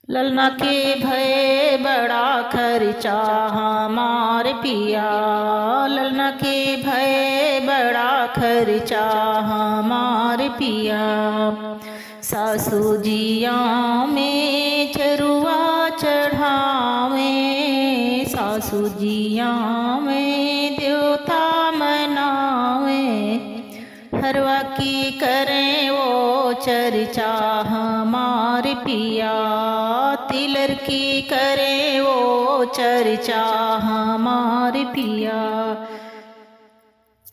ललना के भय बड़ा खर्चा हमार पिया, ललना के भय बड़ा खर्चा हमार पिया। सासू जिया में चरुआ चढ़ावे, सासू जिया में देवता मनावे। हरवा की करें वो चर्चा हमार पिया, तिलर की करें वो चर्चा हमार पिया।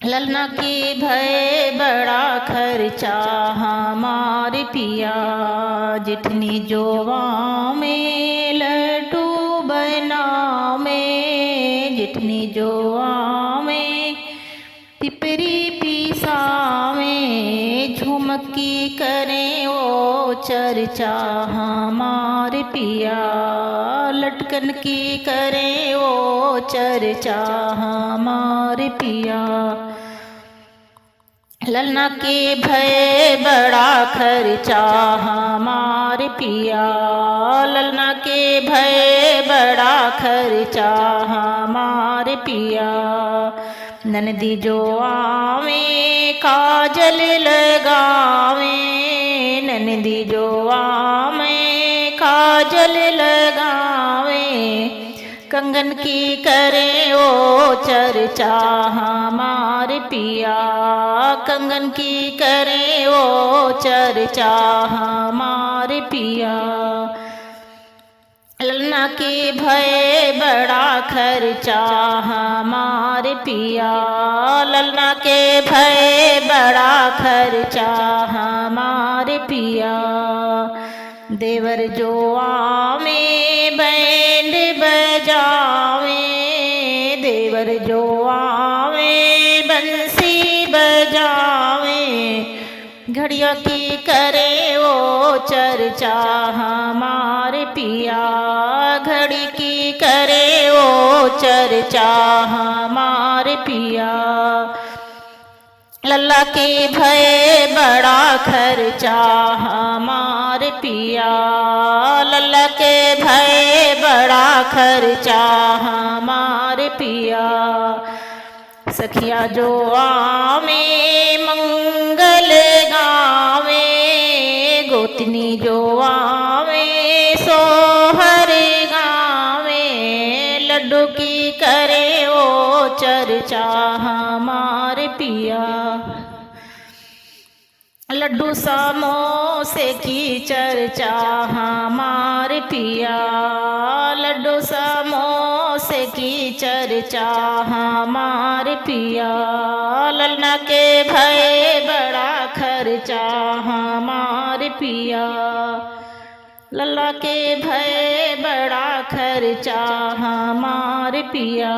ललना के भय बड़ा खर्चा हमार पिया, जितनी जोवा में लड्डू बनावे, जितनी जोवा में पिपरी पिसावे। झुमकी करें वो चर्चा हमार पिया, लटकन की करें वो चर्चा हमार पिया। ललना के भय बड़ा खर्चा हमार पिया, ललना के भय बड़ा खर्चा हमार पिया। ननदी जो आवे काजल लगावे, ननदी जो आवे काजल लगावे। कंगन की करे वो चर्चा हमार पिया, कंगन की करे वो चर्चा हमार पिया। ललना के भय बड़ा खर्चा हमार पिया, ललना के भय बड़ा खर्चा हमार पिया। देवर जो आवे बैंड बजावे, देवर जो आवे बंसी बजावे। घड़िया की करे वो चर्चा हमार पिया, घड़ी की करे वो चर्चा हमार पिया। लल्ला के भय बड़ा खर्चा हमार पिया, लल्ला के भय बड़ा खर्चा हमार पिया। सखिया जो आवे मंगल गावे, गोतनी जो आवे सोहर गावे। लड्डू की करे वो चर्चा हमार पिया, लड्डू समोसे की चर्चा हमार पिया, लड्डू समोसे की चर्चा हमार पिया। ललना के भय बड़ा खर्चा हमार पिया, लल्ला के भय बड़ा खर्चा हमार पिया।